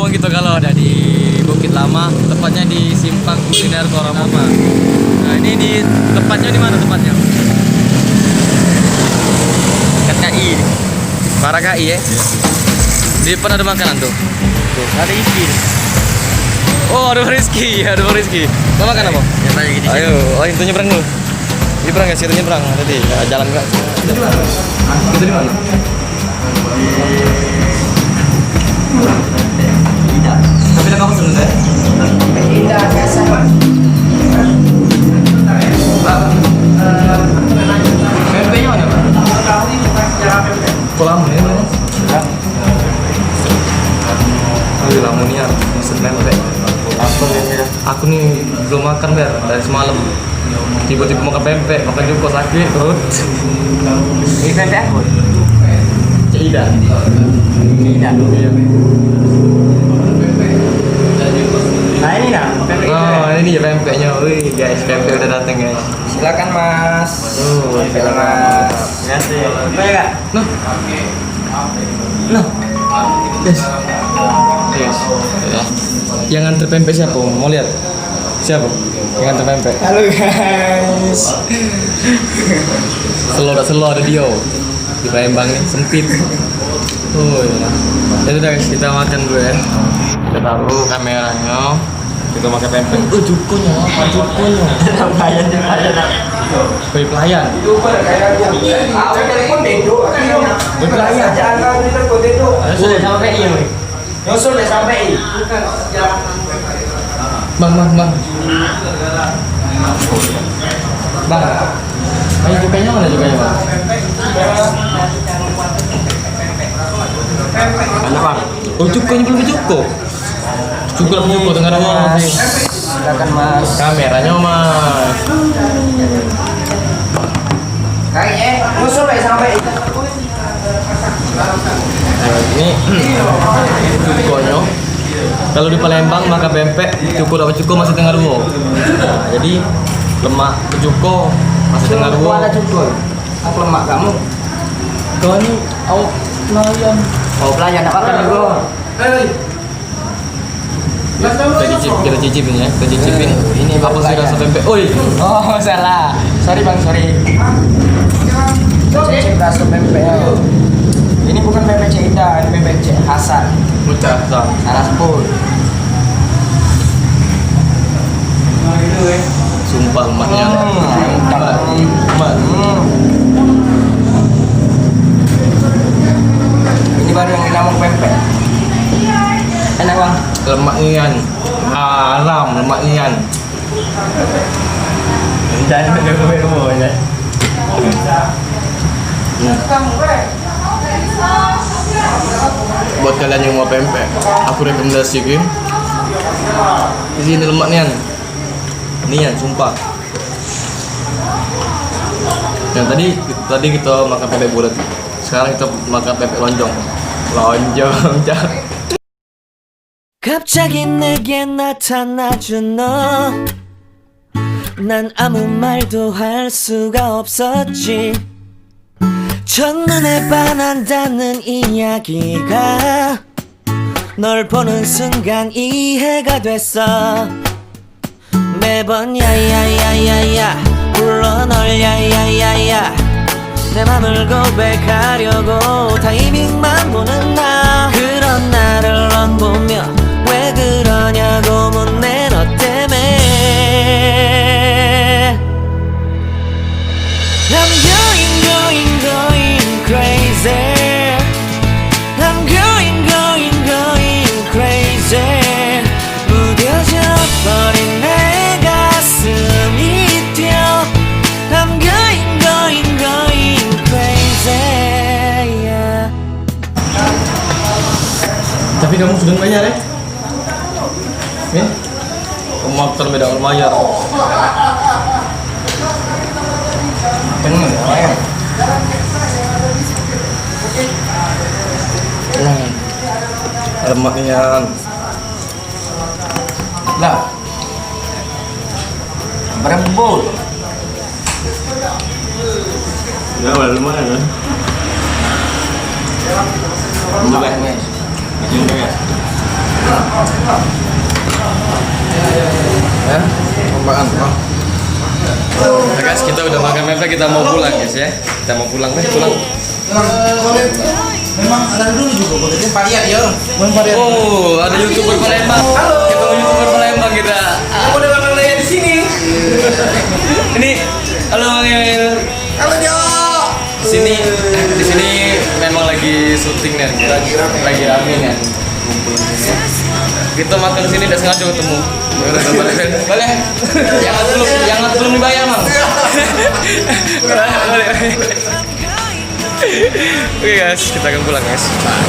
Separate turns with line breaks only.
emang gitu kalau ada di Bukit Lama, tepatnya di Simpang Kuliner Koromoma. Nah ini di tempatnya di mana tempatnya? Dekat KI, para KI ya. Di depan ada makanan tuh. Tuh ada Rizky. Oh ada Rizky, ada Rizky. Mau makan apa?
Ya tanya gini.
Ayo, oh itu nyebrang dulu. Nyebrang ya, situ nyebrang tadi. Ya, jalan enggak? Itu di mana?
Tidak.
Tapi dah kamu sudah ya?
Tidak biasa.
Pempeknya mana, Pak? Kolam ini mana? Aduh, lamunnya maksud pempek. Aku nih belum makan ber dari semalam. Tiba-tiba makan pempek, makan juga sakit perut.
Ini pempek apa?
Tidak.
Tidak.
Iya.
Nah ini nah, pempek itu.
Oh, ini ya pempeknya. Wih, guys, pempek udah datang, guys.
Silakan Mas.
Silakan,
Mas. Kasih. Apa ya Kak?
Noh. Noh. Yes. Yes. Ya. Yang nganter pempek siapa? Mau lihat? Siapa? Yang nganter pempek?
Halo guys.
Selo ada dia. Di Palembang nih sempit. Oh iya. Jadi guys, kita makan dulu ya. Kita taruh kameranya. Kita makan pempek. Oh, cukunya.
Pelayan.
Beli pelayan.
Sudah sampai ini. Sudah sampai.
Bang. Ayo cukainya mana cukainya, Bang?
Mana Bang?
Oh, cukainya belum cukup. Cukup tengah rawa.
Silakan Mas.
Kameranya, Mas.
Kayaknya musuh sampai.
Nah, ini cukonya. Kalau di Palembang makan pempek, cuko dapat cuko masih tengah ruo. Nah, jadi lemak cuko masih tengah ruo.
Ada cukup. Aku lemak kamu.
Kau ini awak pelayan.
Oh pelayan apa kan juga?
Kita cicipin ya, kita cicipin. Ini apa sih rasa pempek? Oi.
Oh salah. Sorry Bang, sorry. Cicip rasa pempek. Ini bukan pempek Ceda, ini pempek Cek Hasan.
Mucah,
Salah sebut.
sumpah lemaknya.
Ini baru yang dinamakan pempek. Enak Bang.
Lemak nian, haram lemak nian.
Dan bebo ya.
Buat kalian yang mau pempek, aku rekomendasikan di sini lemak nian, sumpah. Yang tadi kita makan pempek bulat, sekarang kita makan pempek lonjong, cak.
갑자기 내게 나타나준 너, 난 아무 말도 할 수가 없었지. 첫눈에 반한다는 이야기가 널 보는 순간 이해가 됐어. 매번 야야야야야 불러 널 야야야야, 내 맘을 고백하려고 타이밍만 보는 나. 그런 나를 넌 보며 왜 그러냐고 묻네 너 때문에. I'm going crazy. I'm going crazy. 무뎌져 버린 내 가슴이 뛰어. I'm going crazy. Yeah.
Tapi kamu sudah bayar ya? Nih, kamu motor beda orang bayar. Lemaknya
Lah. Berebut.
ya lumayan kan?
Coba guys.
Ya, makan. Nah, guys, kita udah makan pempek, kita mau pulang guys ya. Kita mau pulang guys, pulang.
Memang ada dulu juga boleh varian ya.
Oh, ada YouTuber Palembang. Halo. Ketemu YouTuber Palembang kita.
Aku udah Bang Lea di sini.
Ini halo Bang Emil.
Halo Jo.
Di sini memang lagi syuting nih. Lagi rame nih. Kumpul di sini. Kita makan di sini tidak sengaja ketemu. Boleh. Yang belum dibayar, Mang. Boleh. Oke guys, kita akan pulang guys. Bye.